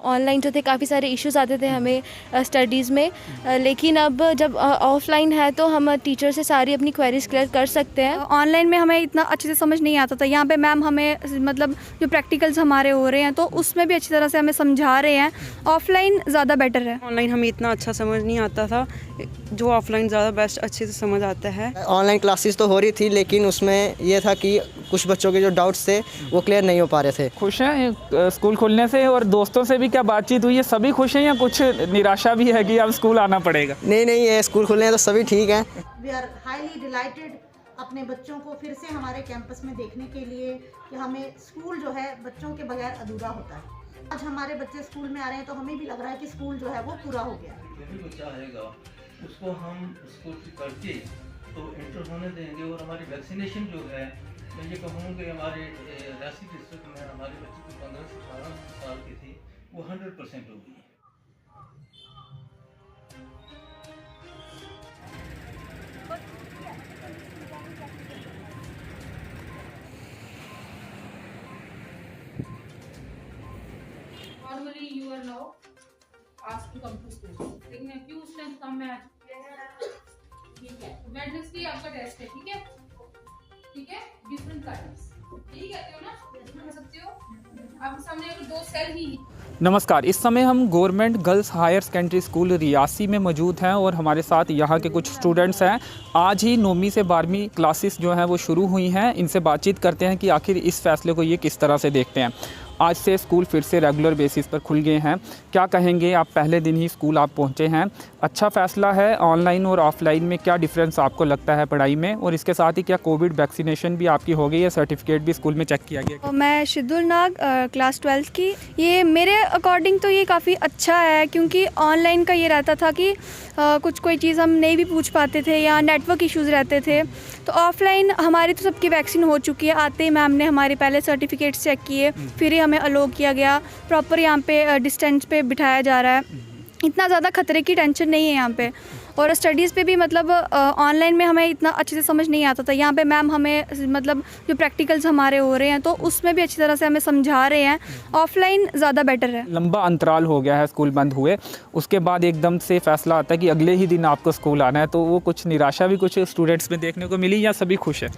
Online जो थे काफ़ी सारे इश्यूज आते थे हमें स्टडीज़ में, लेकिन अब जब ऑफलाइन है तो हम टीचर से सारी अपनी क्वेरीज क्लियर कर सकते हैं। ऑनलाइन में हमें इतना अच्छे से समझ नहीं आता था, यहाँ पे मैम हमें मतलब जो प्रैक्टिकल्स हमारे हो रहे हैं तो उसमें भी अच्छी तरह से हमें समझा रहे हैं। ऑफलाइन ज़्यादा बेटर है। ऑनलाइन हमें इतना अच्छा समझ नहीं आता था, जो ऑफलाइन ज़्यादा बेस्ट अच्छे से समझ आता है। ऑनलाइन क्लासेस तो हो रही थी, लेकिन उसमें यह था कि कुछ बच्चों के जो डाउट्स थे वो क्लियर नहीं हो पा रहे थे। खुश हैं स्कूल खुलने से, और दोस्तों से भी क्या बातचीत हुई है? सभी खुश हैं या कुछ निराशा भी है कि अब स्कूल आना पड़ेगा? नहीं, ये स्कूल खुलने तो सभी ठीक हैं। वी आर हाईली डिलाइटेड अपने बच्चों को फिर से हमारे कैंपस में देखने के लिए कि हमें स्कूल जो है बच्चों के बगैर अधूरा होता है। आज हमारे बच्चे स्कूल में आ रहे हैं तो हमें भी लग रहा है कि स्कूल जो है वो पूरा हो गया। जो भी बच्चा आएगा उसको हम स्कूल करके तो इंटर होने देंगे। और हमारी वैक्सीनेशन जो है, मैं ये कहूँ कि हमारे रियासी डिस्ट्रिक्ट में हमारे बच्चे जो 15 से 18 साल के थे वो 100% हो गई है। Normally you are now asked to come to school, लेकिन a few students कम है, ठीक है। वेडनेसडे आपका टेस्ट है, ठीक है, ठीक है, डिफरेंट टाइम्स, ठीक है, तो ना समझ सकते हो। आपके सामने अगर दो सेल ही। नमस्कार, इस समय हम government girls higher secondary school Reasi में मौजूद हैं और हमारे साथ यहाँ के कुछ स्टूडेंट्स हैं। आज ही 9वीं से 12वीं क्लासेस जो हैं वो शुरू हुई हैं। इनसे बातचीत करते हैं कि आखिर इस फैसले को ये किस तरह से देखते हैं। आज से स्कूल फिर से रेगुलर बेसिस पर खुल गए हैं, क्या कहेंगे आप? पहले दिन ही स्कूल आप पहुंचे हैं, अच्छा फ़ैसला है? ऑनलाइन और ऑफलाइन में क्या डिफरेंस आपको लगता है पढ़ाई में? और इसके साथ ही क्या कोविड वैक्सीनेशन भी आपकी हो गई है? सर्टिफिकेट भी स्कूल में चेक किया गया? मैं शिद्दुल नाग, क्लास 12th की। ये मेरे अकॉर्डिंग तो ये काफ़ी अच्छा है, क्योंकि ऑनलाइन का ये रहता था कि कुछ कोई चीज़ हम नहीं भी पूछ पाते थे या नेटवर्क इश्यूज़ रहते थे। तो ऑफलाइन हमारी तो सबकी वैक्सीन हो चुकी है, आते ही मैम ने हमारे पहले सर्टिफिकेट्स चेक किए, फिर ही हमें अलो किया गया। प्रॉपर यहाँ पे डिस्टेंस पे बिठाया जा रहा है, इतना ज़्यादा खतरे की टेंशन नहीं है यहाँ पे। और स्टडीज़ पे भी मतलब ऑनलाइन में हमें इतना अच्छे से समझ नहीं आता था, यहाँ पे मैम हमें मतलब जो प्रैक्टिकल्स हमारे हो रहे हैं तो उसमें भी अच्छी तरह से हमें समझा रहे हैं। ऑफलाइन ज़्यादा बेटर है। लंबा अंतराल हो गया है स्कूल बंद हुए, उसके बाद एकदम से फैसला आता है कि अगले ही दिन आपको स्कूल आना है, तो वो कुछ निराशा भी कुछ स्टूडेंट्स में देखने को मिली या सभी खुश है?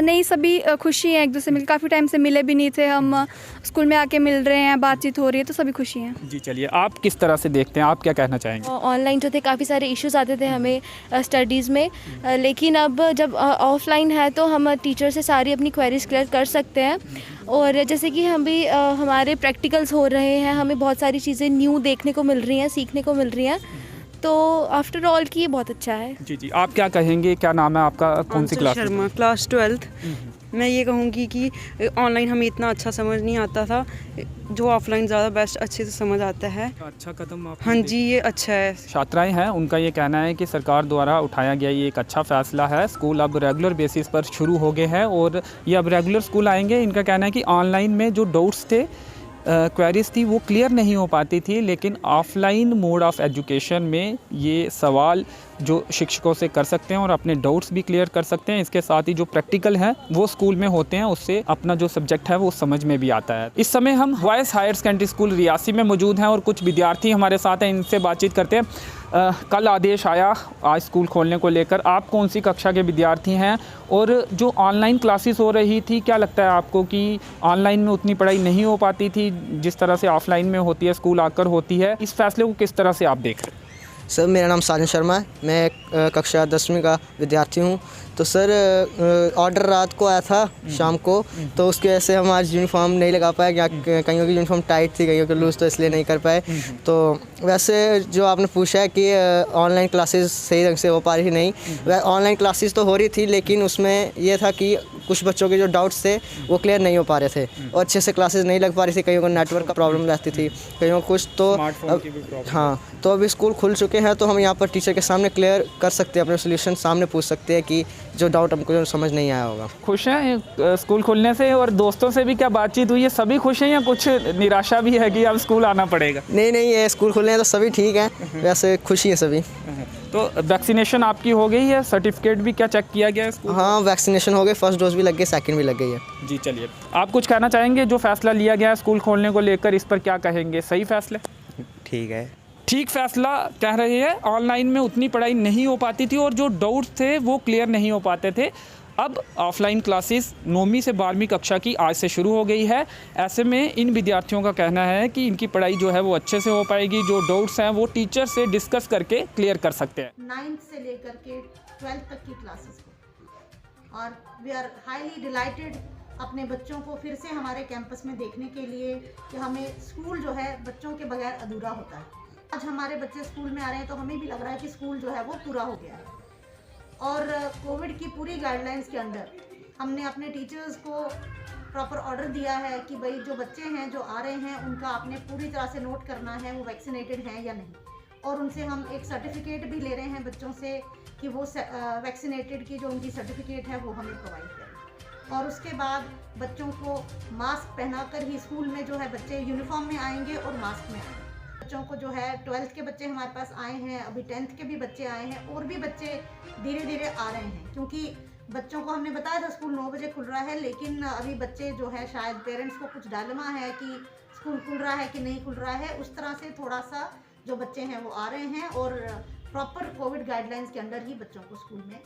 नहीं, सभी खुशी हैं। एक दूसरे से मिल, काफ़ी टाइम से मिले भी नहीं थे, हम स्कूल में आके मिल रहे हैं, बातचीत हो रही है, तो सभी खुशी हैं। जी चलिए, आप किस तरह से देखते हैं, आप क्या कहना चाहेंगे? ऑनलाइन जो थे काफ़ी सारे इश्यूज आते थे हमें स्टडीज़ में, लेकिन अब जब ऑफलाइन है तो हम टीचर से सारी अपनी क्वेरीज क्लियर कर सकते हैं। और जैसे कि हम भी हमारे प्रैक्टिकल्स हो रहे हैं, हमें बहुत सारी चीज़ें न्यू देखने को मिल रही हैं, सीखने को मिल रही हैं, तो आफ्टर ऑल की ये बहुत अच्छा है। जी, आप क्या कहेंगे? क्या नाम है आपका, कौन सी क्लास? Sharma, class 12th। मैं ये कहूँगी कि ऑनलाइन हमें इतना अच्छा समझ नहीं आता था, जो ऑफलाइन ज़्यादा बेस्ट अच्छे से समझ आता है। अच्छा कदम आप? हाँ जी, ये अच्छा है। छात्राएं हैं, उनका ये कहना है कि सरकार द्वारा उठाया गया ये एक अच्छा फ़ैसला है। स्कूल अब रेगुलर बेसिस पर शुरू हो गए हैं और ये अब रेगुलर स्कूल आएंगे। इनका कहना है कि ऑनलाइन में जो डाउट्स थे, क्वेरीज थी, वो क्लियर नहीं हो पाती थी, लेकिन ऑफलाइन मोड ऑफ एजुकेशन में ये सवाल जो शिक्षकों से कर सकते हैं और अपने डाउट्स भी क्लियर कर सकते हैं। इसके साथ ही जो प्रैक्टिकल हैं वो स्कूल में होते हैं, उससे अपना जो सब्जेक्ट है वो समझ में भी आता है। इस समय हम boys higher secondary school Reasi में मौजूद हैं और कुछ विद्यार्थी हमारे साथ हैं, इनसे बातचीत करते हैं। कल आदेश आया आज स्कूल खोलने को लेकर, आप कौन सी कक्षा के विद्यार्थी हैं? और जो ऑनलाइन क्लासेस हो रही थी, क्या लगता है आपको कि ऑनलाइन में उतनी पढ़ाई नहीं हो पाती थी जिस तरह से ऑफलाइन में होती है, स्कूल आकर होती है? इस फैसले को किस तरह से आप देख रहे हैं? सर, मेरा नाम साजन शर्मा है, मैं कक्षा 10वीं का विद्यार्थी हूँ। तो सर, ऑर्डर रात को आया था शाम को, तो उसकी वजह से हम आज यूनिफॉर्म नहीं लगा पाए, या कईयों की यूनिफॉर्म टाइट थी, कईयों की लूज़, तो इसलिए नहीं कर पाए। तो वैसे जो आपने पूछा है कि ऑनलाइन क्लासेस सही ढंग से हो पा रही नहीं, वह ऑनलाइन क्लासेस तो हो रही थी, लेकिन उसमें यह था कि कुछ बच्चों के जो डाउट्स थे वो क्लियर नहीं हो पा रहे थे और अच्छे से क्लासेस नहीं लग पा रही थी। कईयों को नेटवर्क का प्रॉब्लम रहती थी, कईयों को कुछ। तो हाँ, तो अभी स्कूल खुल चुके हैं तो हम यहाँ पर टीचर के सामने क्लियर कर सकते हैं, अपने सोल्यूशन सामने पूछ सकते हैं कि जो डाउट हमको समझ नहीं आया होगा। खुश हैं स्कूल खुलने से, और दोस्तों से भी क्या बातचीत हुई है? सभी खुश हैं या कुछ निराशा भी है कि अब स्कूल आना पड़ेगा? नहीं, ये स्कूल खुलने तो सभी ठीक हैं, वैसे खुशी है सभी। तो वैक्सीनेशन आपकी हो गई है, सर्टिफिकेट भी क्या चेक किया गया है स्कूल? हाँ वैक्सीनेशन हो गई, फर्स्ट डोज भी लग गई, सेकंड भी लग गई है। जी चलिए, आप कुछ कहना चाहेंगे जो फैसला लिया गया है स्कूल खोलने को लेकर, इस पर क्या कहेंगे? सही फैसला? ठीक है। ठीक फैसला कह रहे हैं। ऑनलाइन में उतनी पढ़ाई नहीं हो पाती थी और जो डाउट्स थे वो क्लियर नहीं हो पाते थे। अब ऑफलाइन क्लासेस 9वीं से 12वीं कक्षा की आज से शुरू हो गई है। ऐसे में इन विद्यार्थियों का कहना है कि इनकी पढ़ाई जो है वो अच्छे से हो पाएगी, जो डाउट्स हैं वो टीचर से डिस्कस करके क्लियर कर सकते हैं। 9th से लेकर के 12th तक की क्लासेस को, और वी आर हाईली डिलाइटेड अपने बच्चों को फिर से हमारे कैंपस में देखने के लिए कि हमें स्कूल जो है बच्चों के बगैर अधूरा होता है। आज हमारे बच्चे स्कूल में आ रहे हैं तो हमें भी लग रहा है कि स्कूल जो है वो पूरा हो गया है। और कोविड की पूरी गाइडलाइंस के अंडर हमने अपने टीचर्स को प्रॉपर ऑर्डर दिया है कि भाई जो बच्चे हैं जो आ रहे हैं उनका आपने पूरी तरह से नोट करना है वो वैक्सीनेटेड हैं या नहीं, और उनसे हम एक सर्टिफिकेट भी ले रहे हैं बच्चों से कि वो वैक्सीनेटेड की जो उनकी सर्टिफिकेट है वो हमें प्रोवाइड करें। और उसके बाद बच्चों को मास्क पहनाकर ही स्कूल में जो है बच्चे यूनिफॉर्म में आएंगे और मास्क में आएंगे। बच्चों को जो है 12th के बच्चे हमारे पास आए हैं, अभी 10th के भी बच्चे आए हैं, और भी बच्चे धीरे धीरे आ रहे हैं, क्योंकि बच्चों को हमने बताया था स्कूल 9 बजे खुल रहा है, लेकिन अभी बच्चे जो है शायद पेरेंट्स को कुछ डायलेमा है कि स्कूल खुल रहा है कि नहीं खुल रहा है, उस तरह से थोड़ा सा जो बच्चे हैं वो आ रहे हैं और प्रॉपर कोविड गाइडलाइंस के अंडर ही बच्चों को स्कूल में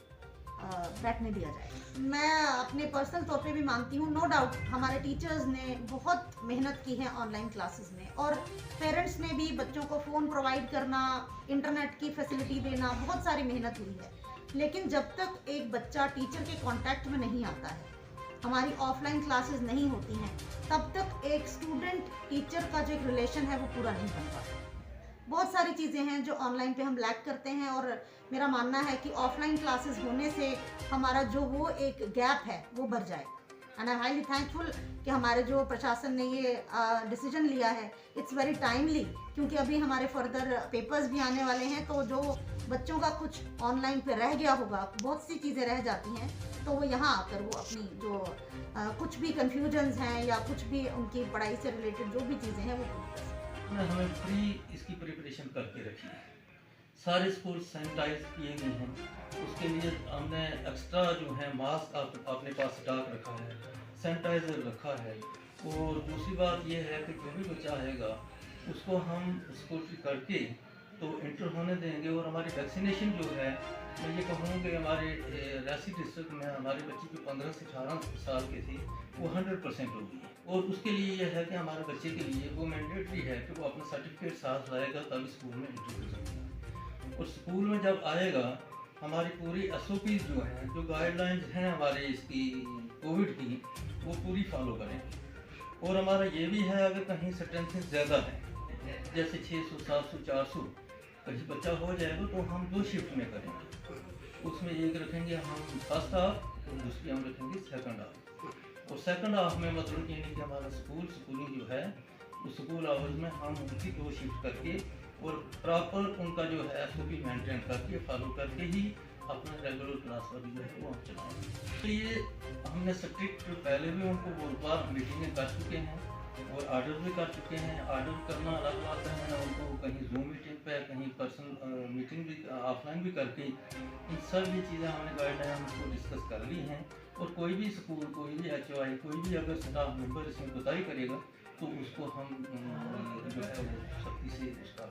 बैठने दिया जाए। मैं अपने पर्सनल तौर पे भी मानती हूँ, नो डाउट हमारे टीचर्स ने बहुत मेहनत की है ऑनलाइन क्लासेस में, और पेरेंट्स ने भी बच्चों को फ़ोन प्रोवाइड करना, इंटरनेट की फैसिलिटी देना, बहुत सारी मेहनत हुई है। लेकिन जब तक एक बच्चा टीचर के कांटेक्ट में नहीं आता है, हमारी ऑफलाइन क्लासेस नहीं होती हैं, तब तक एक स्टूडेंट टीचर का जो एक रिलेशन है वो पूरा नहीं बन पाता। बहुत सारी चीज़ें हैं जो ऑनलाइन पे हम लैक करते हैं, और मेरा मानना है कि ऑफलाइन क्लासेस होने से हमारा जो वो एक गैप है वो भर जाए। And I am highly thankful कि हमारे जो प्रशासन ने ये डिसीजन लिया है, इट्स वेरी टाइमली, क्योंकि अभी हमारे फर्दर पेपर्स भी आने वाले हैं, तो जो बच्चों का कुछ ऑनलाइन पे रह गया होगा, बहुत सी चीज़ें रह जाती हैं, तो वो यहाँ आकर वो अपनी जो कुछ भी कन्फ्यूजन्स हैं या कुछ भी उनकी पढ़ाई से रिलेटेड जो भी चीज़ें हैं वो पूरी कर सकें। हमें फ्री इसकी प्रिपरेशन करके रखी है, सारे स्कूल सैनिटाइज किए गए हैं, उसके लिए हमने एक्स्ट्रा जो है मास्क अपने पास स्टॉक रखा है, सैनिटाइज़र रखा है, और दूसरी बात यह है कि जो भी बच्चा आएगा उसको हम स्कूल करके तो इंटर होने देंगे। और हमारी वैक्सीनेशन जो है, मैं ये कहूँ कि हमारे रियासी डिस्ट्रिक्ट में हमारे बच्चे जो 15 से 18 साल के थे वो 100% हो गई है, और उसके लिए यह है कि हमारे बच्चे के लिए वो मैंडेटरी है कि वो अपना सर्टिफिकेट साथ लाएगा तभी स्कूल में इंटर हो सकता है। और स्कूल में जब आएगा हमारी पूरी SOP जो हैं, जो गाइडलाइंस हैं हमारे इसकी कोविड की, वो पूरी फॉलो करेंगे। और हमारा ये भी है अगर कहीं स्ट्रेंथ ज़्यादा है, जैसे 600, 700, 400 कहीं बच्चा हो जाएगा तो हम 2 शिफ्ट में करेंगे। उसमें एक रखेंगे हम फर्स्ट हाफ और दूसरी हम रखेंगे सेकंड हाफ। और सेकंड हाफ में मतलब ये नहीं कि हमारा स्कूलिंग जो है उस स्कूल आवर्स में हम उनकी 2 शिफ्ट करके और प्रॉपर उनका जो है SOP मेंटेन करके फॉलो करके ही अपना रेगुलर क्लास वाली जो है वो हम चलाएंगे। तो ये हमने स्ट्रिक्ट पहले भी उनको बहुत बार मीटिंगें कर चुके हैं और ऑर्डर भी कर चुके हैं। ऑर्डर करना अलग बात है, उनको कहीं जूम मीटिंग पे, कहीं पर्सनल मीटिंग भी ऑफलाइन भी करके इन सब ये चीज़ें हमने गाइडलाइन उनको डिस्कस कर ली हैं। और कोई भी स्कूल, कोई भी HOI, कोई भी अगर स्टाफ मेंबर इसमें कोताही करेगा तो उसको हम जो है सख्ती से उसका